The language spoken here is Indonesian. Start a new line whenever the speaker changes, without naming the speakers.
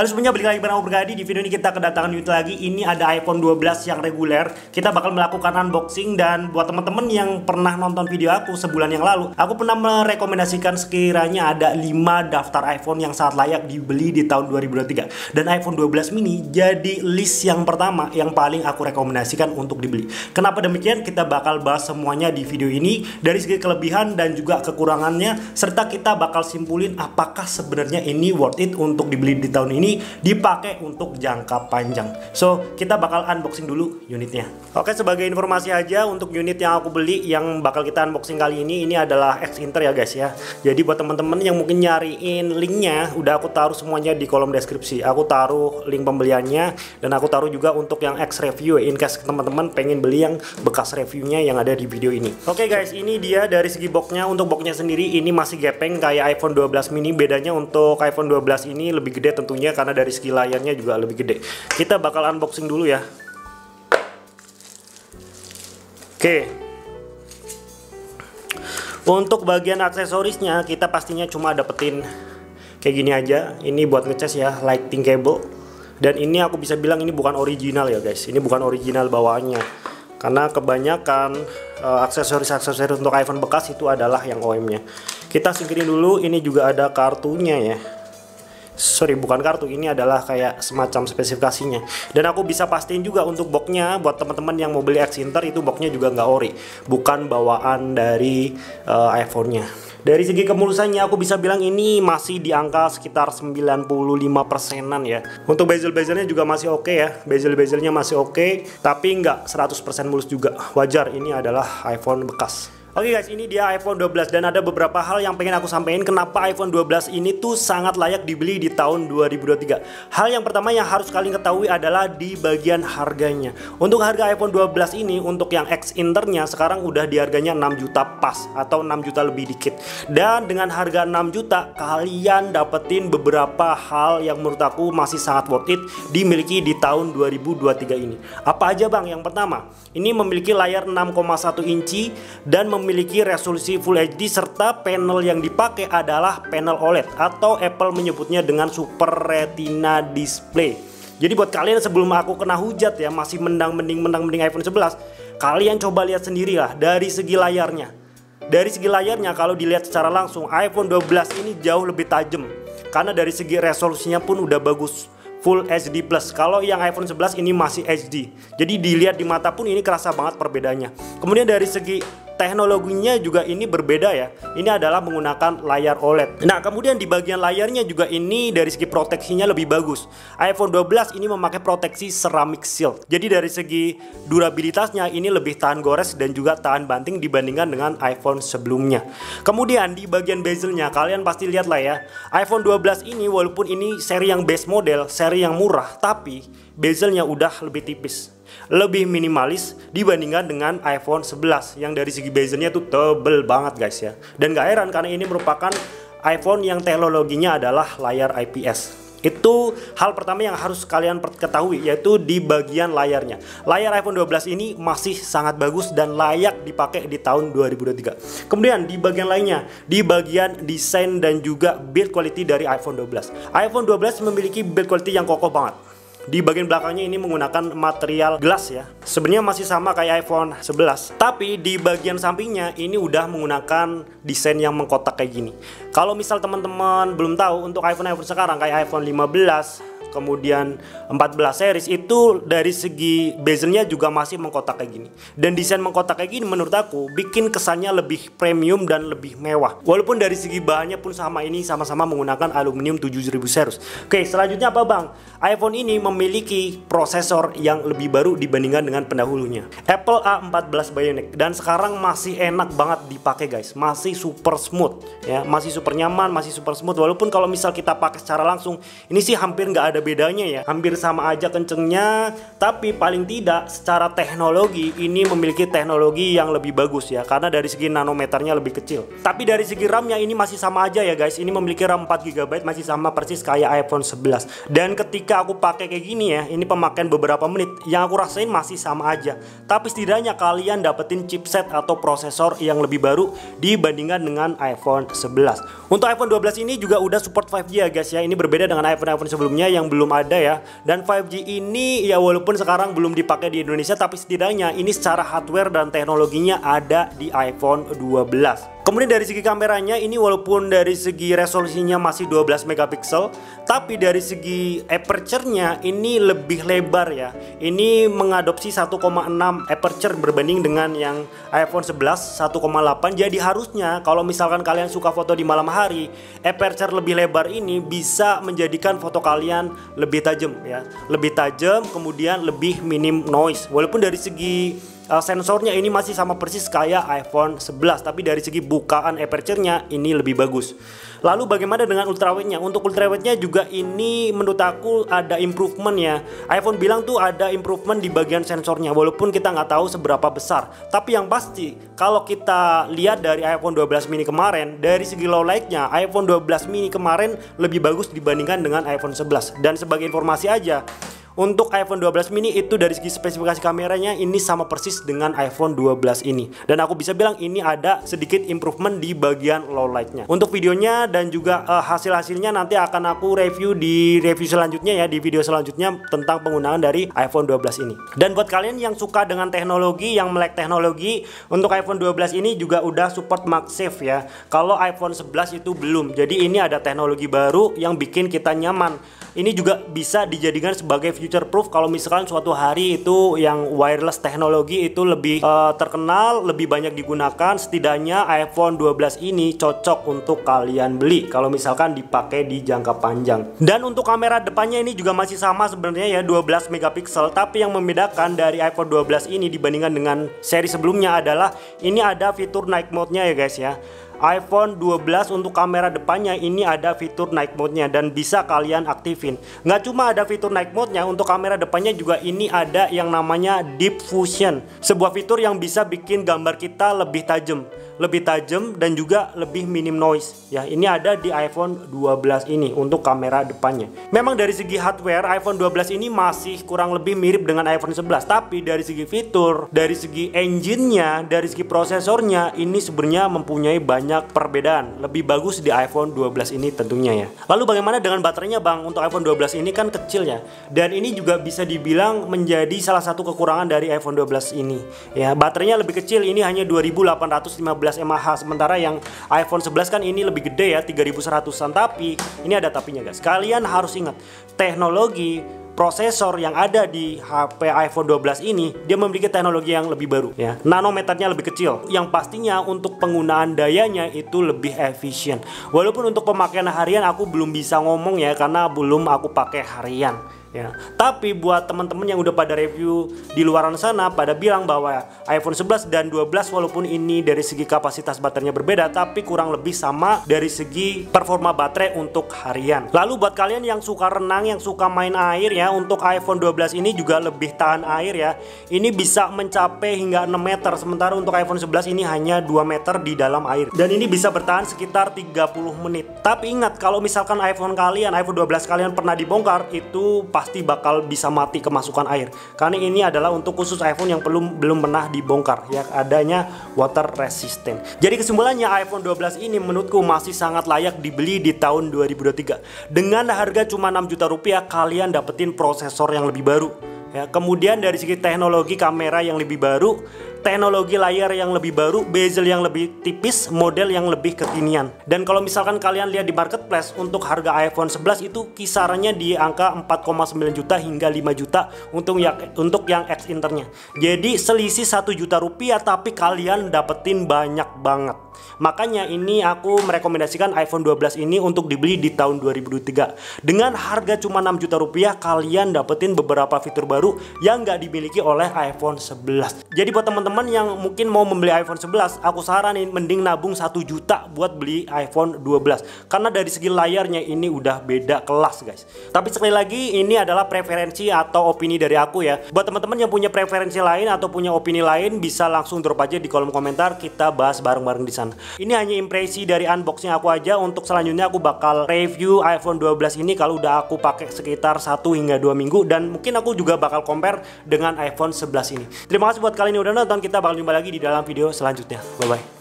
Halo semuanya, balik lagi bareng aku Bergadi. Di video ini kita kedatangan unit lagi. Ini ada iPhone 12 yang reguler. Kita bakal melakukan unboxing. Dan buat teman-teman yang pernah nonton video aku sebulan yang lalu, aku pernah merekomendasikan sekiranya ada 5 daftar iPhone yang sangat layak dibeli di tahun 2023. Dan iPhone 12 mini jadi list yang pertama yang paling aku rekomendasikan untuk dibeli. Kenapa demikian? Kita bakal bahas semuanya di video ini, dari segi kelebihan dan juga kekurangannya, serta kita bakal simpulin apakah sebenarnya ini worth it untuk dibeli di tahun ini, dipakai untuk jangka panjang. So, kita bakal unboxing dulu unitnya. Oke, sebagai informasi aja, untuk unit yang aku beli yang bakal kita unboxing kali ini adalah X Inter ya guys ya. Jadi buat teman-teman yang mungkin nyariin linknya, udah aku taruh semuanya di kolom deskripsi. Aku taruh link pembeliannya, dan aku taruh juga untuk yang X review in case teman-teman pengen beli yang bekas reviewnya yang ada di video ini. Oke guys, ini dia dari segi boxnya. Untuk boxnya sendiri ini masih gepeng kayak iPhone 12 mini. Bedanya untuk iPhone 12 ini lebih gede tentunya, karena dari segi layarnya juga lebih gede. Kita bakal unboxing dulu ya. Oke. Untuk bagian aksesorisnya kita pastinya cuma dapetin kayak gini aja. Ini buat ngecas ya, lighting cable. Dan ini aku bisa bilang ini bukan original ya guys. Ini bukan original bawaannya. Karena kebanyakan aksesoris-aksesoris untuk iPhone bekas itu adalah yang OEM-nya. Kita singkirin dulu. Ini juga ada kartunya ya. Sorry, bukan kartu, ini adalah kayak semacam spesifikasinya. Dan aku bisa pastiin juga untuk boxnya, buat teman-teman yang mau beli X Inter, itu boxnya juga nggak ori, bukan bawaan dari iPhone-nya. Dari segi kemulusannya aku bisa bilang ini masih di angka sekitar 95%-an ya. Untuk bezel-bezelnya juga masih oke ya. Bezel-bezelnya masih oke, tapi nggak 100% mulus juga. Wajar, ini adalah iPhone bekas. Oke guys, ini dia iPhone 12 dan ada beberapa hal yang pengen aku sampaikan kenapa iPhone 12 ini tuh sangat layak dibeli di tahun 2023. Hal yang pertama yang harus kalian ketahui adalah di bagian harganya. Untuk harga iPhone 12 ini, untuk yang X Internya sekarang udah di harganya 6 juta pas atau 6 juta lebih dikit. Dan dengan harga 6 juta kalian dapetin beberapa hal yang menurut aku masih sangat worth it dimiliki di tahun 2023 ini. Apa aja bang? Yang pertama, ini memiliki layar 6,1 inci dan memiliki resolusi Full HD, serta panel yang dipakai adalah panel OLED atau Apple menyebutnya dengan Super Retina Display. Jadi buat kalian sebelum aku kena hujat ya, masih mending iPhone 11, kalian coba lihat sendiri lah dari segi layarnya. Dari segi layarnya kalau dilihat secara langsung, iPhone 12 ini jauh lebih tajam, karena dari segi resolusinya pun udah bagus, Full HD Plus. Kalau yang iPhone 11 ini masih HD. Jadi dilihat di mata pun ini kerasa banget perbedaannya. Kemudian dari segi teknologinya juga ini berbeda ya. Ini adalah menggunakan layar OLED. Nah, kemudian di bagian layarnya juga ini dari segi proteksinya lebih bagus. iPhone 12 ini memakai proteksi ceramic shield. Jadi dari segi durabilitasnya ini lebih tahan gores dan juga tahan banting dibandingkan dengan iPhone sebelumnya. Kemudian di bagian bezelnya kalian pasti lihat lah ya. iPhone 12 ini walaupun ini seri yang base model, seri yang murah, tapi bezelnya udah lebih tipis, lebih minimalis dibandingkan dengan iPhone 11 yang dari segi bezelnya tuh tebel banget guys ya. Dan gak heran karena ini merupakan iPhone yang teknologinya adalah layar IPS. Itu hal pertama yang harus kalian ketahui, yaitu di bagian layarnya. Layar iPhone 12 ini masih sangat bagus dan layak dipakai di tahun 2023. Kemudian di bagian lainnya, di bagian desain dan juga build quality dari iPhone 12. iPhone 12 memiliki build quality yang kokoh banget. Di bagian belakangnya ini menggunakan material glass ya. Sebenarnya masih sama kayak iPhone 11, tapi di bagian sampingnya ini udah menggunakan desain yang mengkotak kayak gini. Kalau misal teman-teman belum tahu, untuk iPhone sekarang kayak iPhone 15, kemudian 14 series itu dari segi bezelnya juga masih mengkotak kayak gini. Dan desain mengkotak kayak gini menurut aku bikin kesannya lebih premium dan lebih mewah. Walaupun dari segi bahannya pun sama, ini sama-sama menggunakan aluminium 7000 series. Oke, selanjutnya apa bang? iPhone ini memiliki prosesor yang lebih baru dibandingkan dengan pendahulunya, Apple A14 Bionic, dan sekarang masih enak banget dipakai guys. Masih super smooth ya, masih super nyaman, masih super smooth. Walaupun kalau misal kita pakai secara langsung, ini sih hampir nggak ada bedanya ya, hampir sama aja kencengnya, tapi paling tidak secara teknologi ini memiliki teknologi yang lebih bagus ya, karena dari segi nanometernya lebih kecil. Tapi dari segi RAM-nya ini masih sama aja ya guys. Ini memiliki RAM 4 GB, masih sama persis kayak iPhone 11. Dan ketika aku pakai kayak gini ya, ini pemakaian beberapa menit, yang aku rasain masih sama aja. Tapi setidaknya kalian dapetin chipset atau prosesor yang lebih baru dibandingkan dengan iPhone 11. Untuk iPhone 12 ini juga udah support 5G ya guys ya. Ini berbeda dengan iPhone sebelumnya yang yang belum ada ya. Dan 5G ini ya walaupun sekarang belum dipakai di Indonesia, tapi setidaknya ini secara hardware dan teknologinya ada di iPhone 12. Kemudian dari segi kameranya ini walaupun dari segi resolusinya masih 12 megapiksel, tapi dari segi aperture-nya ini lebih lebar ya. Ini mengadopsi 1,6 aperture berbanding dengan yang iPhone 11 1,8. Jadi harusnya kalau misalkan kalian suka foto di malam hari, aperture lebih lebar ini bisa menjadikan foto kalian lebih tajam ya. Lebih tajam, kemudian lebih minim noise. Walaupun dari segi sensornya ini masih sama persis kayak iPhone 11, tapi dari segi bukaan aperture-nya ini lebih bagus. Lalu bagaimana dengan ultrawide-nya? Untuk ultrawide-nya juga ini menurut aku ada improvement ya. iPhone bilang tuh ada improvement di bagian sensornya, walaupun kita nggak tahu seberapa besar. Tapi yang pasti kalau kita lihat dari iPhone 12 mini kemarin, dari segi low light-nya iPhone 12 mini kemarin lebih bagus dibandingkan dengan iPhone 11. Dan sebagai informasi aja, untuk iPhone 12 mini itu dari segi spesifikasi kameranya ini sama persis dengan iPhone 12 ini. Dan aku bisa bilang ini ada sedikit improvement di bagian low light-nya. Untuk videonya dan juga hasil-hasilnya nanti akan aku review di review selanjutnya ya, di video selanjutnya tentang penggunaan dari iPhone 12 ini. Dan buat kalian yang suka dengan teknologi, yang melek teknologi, untuk iPhone 12 ini juga udah support MagSafe ya. Kalau iPhone 11 itu belum. Jadi ini ada teknologi baru yang bikin kita nyaman. Ini juga bisa dijadikan sebagai future proof kalau misalkan suatu hari itu yang wireless teknologi itu lebih terkenal, lebih banyak digunakan. Setidaknya iPhone 12 ini cocok untuk kalian beli kalau misalkan dipakai di jangka panjang. Dan untuk kamera depannya ini juga masih sama sebenarnya ya, 12 megapiksel. Tapi yang membedakan dari iPhone 12 ini dibandingkan dengan seri sebelumnya adalah ini ada fitur night mode-nya ya guys ya. iPhone 12 untuk kamera depannya ini ada fitur night mode-nya dan bisa kalian aktifin. Nggak cuma ada fitur night mode-nya, untuk kamera depannya juga ini ada yang namanya Deep Fusion. Sebuah fitur yang bisa bikin gambar kita lebih tajam dan juga lebih minim noise. Ya, ini ada di iPhone 12 ini untuk kamera depannya. Memang dari segi hardware iPhone 12 ini masih kurang lebih mirip dengan iPhone 11, tapi dari segi fitur, dari segi engine-nya, dari segi prosesornya ini sebenarnya mempunyai banyak perbedaan. Lebih bagus di iPhone 12 ini tentunya ya. Lalu bagaimana dengan baterainya Bang? Untuk iPhone 12 ini kan kecil ya. Dan ini juga bisa dibilang menjadi salah satu kekurangan dari iPhone 12 ini. Ya, baterainya lebih kecil, ini hanya 2815 mAh. Sementara yang iPhone 11 kan ini lebih gede ya, 3100-an. Tapi ini ada tapinya guys. Kalian harus ingat, teknologi prosesor yang ada di HP iPhone 12 ini dia memiliki teknologi yang lebih baru ya. Nanometernya lebih kecil, yang pastinya untuk penggunaan dayanya itu lebih efisien. Walaupun untuk pemakaian harian aku belum bisa ngomong ya, karena belum aku pakai harian ya. Tapi buat teman-teman yang udah pada review di luaran sana pada bilang bahwa iPhone 11 dan 12 walaupun ini dari segi kapasitas baterainya berbeda, tapi kurang lebih sama dari segi performa baterai untuk harian. Lalu buat kalian yang suka renang, yang suka main air ya, untuk iPhone 12 ini juga lebih tahan air ya. Ini bisa mencapai hingga 6 meter, sementara untuk iPhone 11 ini hanya 2 meter di dalam air. Dan ini bisa bertahan sekitar 30 menit. Tapi ingat, kalau misalkan iPhone 12 kalian pernah dibongkar, itu pasti bakal bisa mati kemasukan air, karena ini adalah untuk khusus iPhone yang belum pernah dibongkar ya, adanya water resistant. Jadi kesimpulannya iPhone 12 ini menurutku masih sangat layak dibeli di tahun 2023. Dengan harga cuma 6 juta rupiah kalian dapetin prosesor yang lebih baru ya. Kemudian dari segi teknologi kamera yang lebih baru, teknologi layar yang lebih baru, bezel yang lebih tipis, model yang lebih kekinian. Dan kalau misalkan kalian lihat di marketplace, untuk harga iPhone 11 itu kisarannya di angka 4,9 juta hingga 5 juta untuk yang X internya. Jadi selisih 1 juta rupiah tapi kalian dapetin banyak banget. Makanya ini aku merekomendasikan iPhone 12 ini untuk dibeli di tahun 2023. Dengan harga cuma 6 juta rupiah kalian dapetin beberapa fitur baru yang nggak dimiliki oleh iPhone 11. Jadi buat teman-teman yang mungkin mau membeli iPhone 11, aku saranin mending nabung 1 juta buat beli iPhone 12. Karena dari segi layarnya ini udah beda kelas guys. Tapi sekali lagi ini adalah preferensi atau opini dari aku ya. Buat teman-teman yang punya preferensi lain atau punya opini lain, bisa langsung drop aja di kolom komentar, kita bahas bareng-bareng di sana. Ini hanya impresi dari unboxing aku aja. Untuk selanjutnya aku bakal review iPhone 12 ini kalau udah aku pakai sekitar 1 hingga 2 minggu, dan mungkin aku juga bakal compare dengan iPhone 11 ini. Terima kasih buat kalian yang udah nonton, kita bakal jumpa lagi di dalam video selanjutnya. Bye bye.